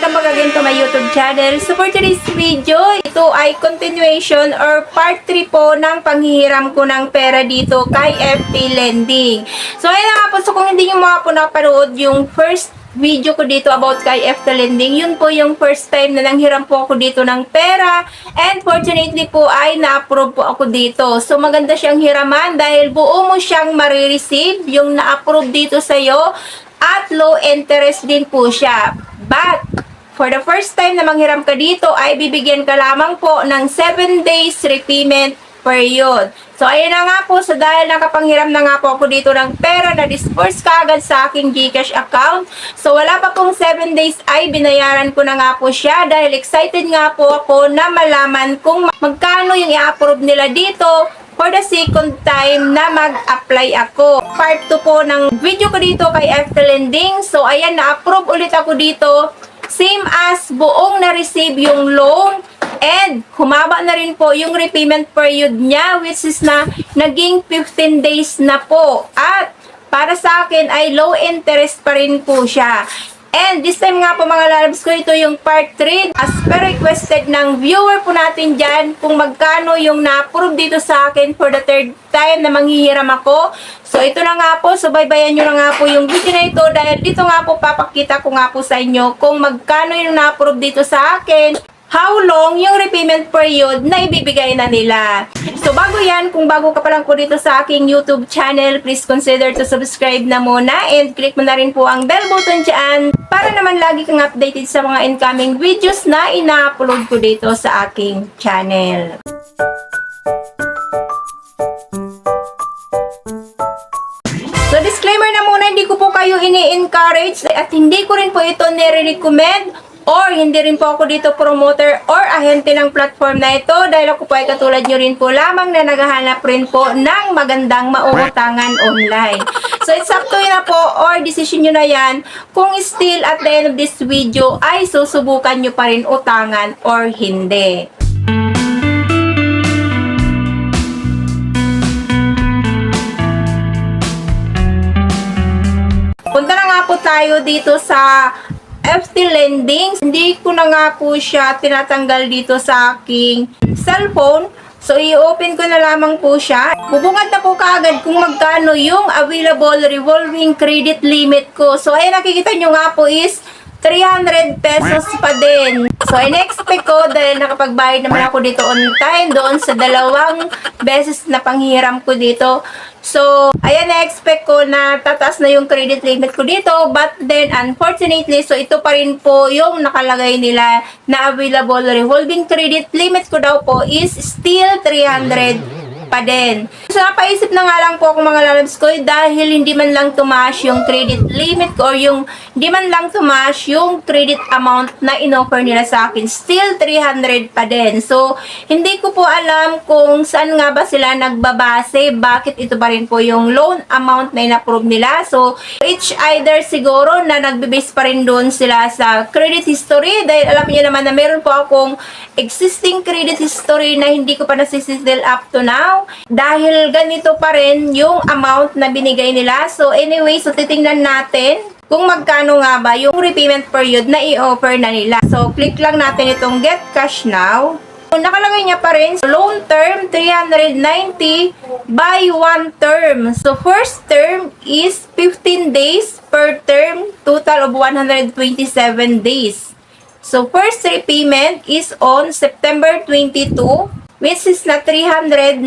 welcome back again to my YouTube channel. So for today's video, ito ay continuation or part 3 po ng panghihiram ko ng pera dito kay FT Lending. So ayun na nga po, so kung hindi nyo mga po napanood yung first video ko dito about kay FT Lending, yun po yung first time na nanghiram po ako dito ng pera, and fortunately po ay na-approve po ako dito. So maganda siyang hiraman dahil buo mo siyang marireceive yung na-approve dito sa'yo. At low interest din po siya. But, for the first time na manghiram ka dito, ay bibigyan ka lamang po ng 7 days repayment period. So, ayun na nga po. So, dahil nakapanghiram na nga po ako dito ng pera na disperse ka agad sa aking GCash account. So, wala pa pong 7 days ay binayaran ko na nga po siya dahil excited nga po ako na malaman kung magkano yung i-approve nila dito for the second time na mag-apply ako. Part 2 po ng video ko dito kay FT Lending. So, ayan, na-approve ulit ako dito. Same as buong na-receive yung loan. And, humaba na rin po yung repayment period niya, which is na naging 15 days na po. At, para sa akin ay low interest pa rin po siya. And this time nga po mga lalabs ko, ito yung part 3. As per requested ng viewer po natin dyan, kung magkano yung na-approve dito sa akin for the third time na manghihiram ako. So ito na nga po, so baybayan nyo na nga po yung video na ito dahil dito nga po papakita ko nga po sa inyo kung magkano yung na-approve dito sa akin, how long yung repayment period na ibibigay na nila. So bago yan, kung bago ka pa lang po dito sa aking YouTube channel, please consider to subscribe na muna and click mo na rin po ang bell button dyan para naman lagi kang updated sa mga incoming videos na ina-upload ko dito sa aking channel. So disclaimer na muna, hindi ko po kayo ini-encourage at hindi ko rin po ito nire-recommend or hindi rin po ako dito promoter or ahente ng platform na ito dahil ako po ay katulad nyo rin po lamang na naghahanap rin po ng magandang mauutangan online. So it's up to you na po or decision nyo na yan kung still at the end of this video ay susubukan nyo pa rin utangan or hindi. Punta na nga po tayo dito sa FT Lending. Hindi ko na nga po siya tinatanggal dito sa aking cellphone. So, i-open ko na lamang po siya. Bubungad na po kaagad kung magkano yung available revolving credit limit ko. So, ayun, nakikita nyo nga po is 300 pesos pa din. So, in-expect ko dahil nakapagbayad naman ako dito on time doon sa 2 beses na panghiram ko dito. So, ayan, na-expect ko na tataas na yung credit limit ko dito. But then, unfortunately, so ito pa rin po yung nakalagay nila na available revolving credit limit ko daw po is still 300 pa din. So, napaisip na nga lang po ako mga lalabs ko dahil hindi man lang tumaas yung credit limit ko or yung hindi man lang tumaas yung credit amount na in-offer nila sa akin. Still 300 pa din. So, hindi ko po alam kung saan nga ba sila nagbabase, bakit ito pa rin po yung loan amount na in-approve nila. So, it's either siguro na nagbe-base pa rin doon sila sa credit history dahil alam niyo naman na meron po akong existing credit history na hindi ko pa nasisettle up to now. Dahil ganito pa rin yung amount na binigay nila. So anyway, so titingnan natin kung magkano nga ba yung repayment period na i-offer na nila. So click lang natin itong Get Cash Now. So, nakalagay niya pa rin, loan term 390 by 1 term. So first term is 15 days per term, total of 127 days. So first repayment is on September 22, which is na 390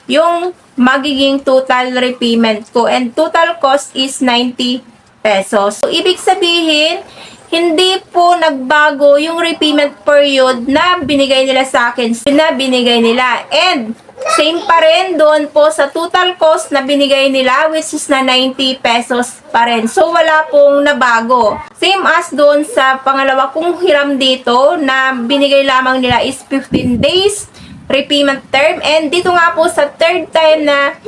yung magiging total repayment ko. And total cost is 90 pesos. So, ibig sabihin, hindi po nagbago yung repayment period na binigay nila sa akin, na binigay nila. And, same pa rin doon po sa total cost na binigay nila, which is na 90 pesos pa rin. So, wala pong nabago. Same as doon sa pangalawa kong hiram dito na binigay lamang nila is 15 days repayment term. And dito nga po sa third time na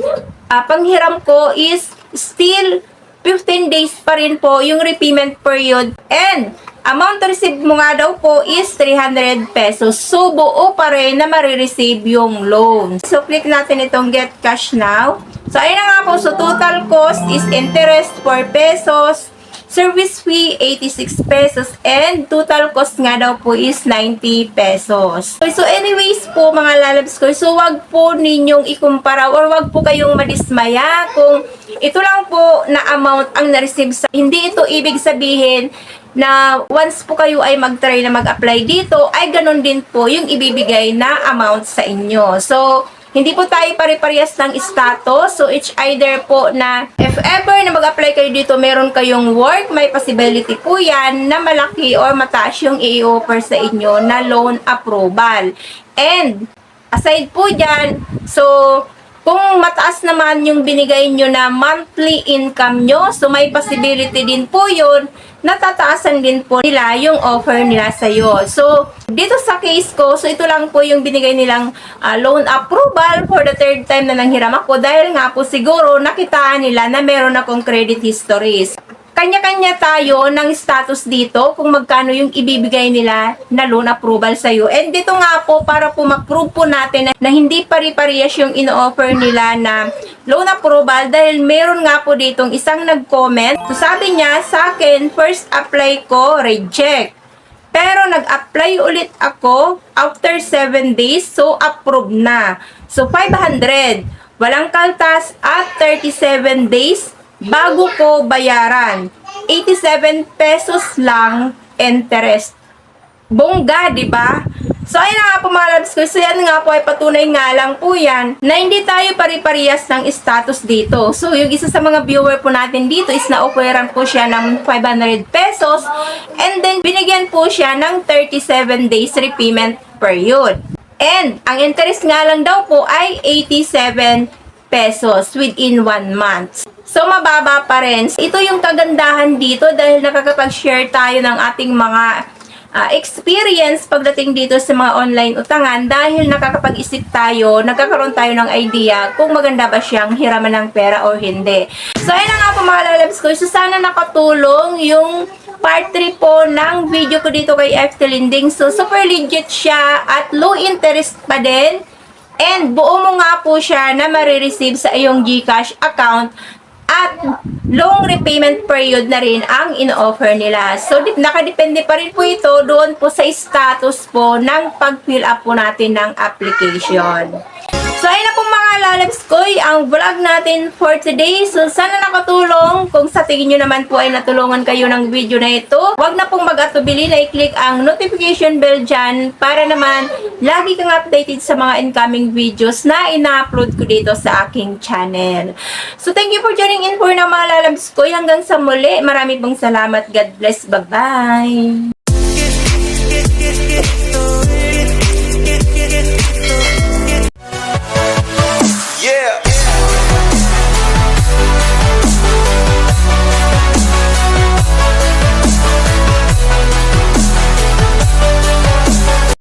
panghiram ko is still 15 days pa rin po yung repayment period. And amount to receive mo nga daw po is 300 pesos. So, buo pa rin na marireceive yung loan. So, click natin itong Get Cash Now. So, ayun na nga po. So, total cost is interest 4 pesos. service fee 86 pesos, and total cost nga daw po is 90 pesos. So anyways po mga lalabs ko, so wag po ninyong ikumpara or wag po kayong madismaya kung ito lang po na amount ang na-receive sa, hindi ito ibig sabihin na once po kayo ay mag-try na mag-apply dito, ay ganun din po yung ibibigay na amount sa inyo. So, hindi po tayo pare-parehas ng status. So, it's either po na if ever na mag-apply kayo dito, meron kayong work, may possibility po yan na malaki or mataas yung i-offer sa inyo na loan approval. And, aside po dyan, so, kung mataas naman yung binigay nyo na monthly income nyo, so may possibility din po yun, natataasan din po nila yung offer nila sa'yo. So, dito sa case ko, so ito lang po yung binigay nilang loan approval for the third time na nanghiram ako dahil nga po siguro nakitaan nila na meron akong credit histories. Kanya-kanya tayo ng status dito kung magkano yung ibibigay nila na loan approval sa'yo. And dito nga po, para po mag-prove po natin na hindi pari-parehas yung ino-offer nila na loan approval dahil meron nga po ditong isang nag-comment. So sabi niya sa akin, first apply ko, reject. Pero nag-apply ulit ako after 7 days, so approve na. So 500. Walang kaltas at 37 days bago ko bayaran. 87 pesos lang interest. Bongga, di ba? So, ayun na nga po mga loves ko. So, yan nga po ay patunay nga lang po yan na hindi tayo pari-parehas ng status dito. So, yung isa sa mga viewer po natin dito is na-offeran po siya ng 500 pesos and then binigyan po siya ng 37 days repayment period. And, ang interest nga lang daw po ay 87 pesos within 1 month. So, mababa pa rin. Ito yung kagandahan dito dahil nakakapag-share tayo ng ating mga experience pagdating dito sa mga online utangan dahil nakakapag-isip tayo, nagkakaroon tayo ng idea kung maganda ba siyang hiraman ng pera or hindi. So, ayun na nga po mga lalabs ko. So, sana nakatulong yung part 3 po ng video ko dito kay FT Lending. So, super legit siya at low interest pa din. And buo mo nga po siya na marireceive sa iyong GCash account at long repayment period na rin ang in-offer nila. So, nakadepende pa rin po ito doon po sa status po ng pag-fill up po natin ng application. So, ayun na po mga lalabs ko, ang vlog natin for today. So, sana nakatulong. Kung sa tingin nyo naman po ay natulungan kayo ng video na ito, huwag na pong mag-atubili na i-click ang notification bell dyan para naman lagi kang updated sa mga incoming videos na ina-upload ko dito sa aking channel. So, thank you for tuning in for na mga lalabs ko. Hanggang sa muli, marami pong salamat. God bless. Bye-bye!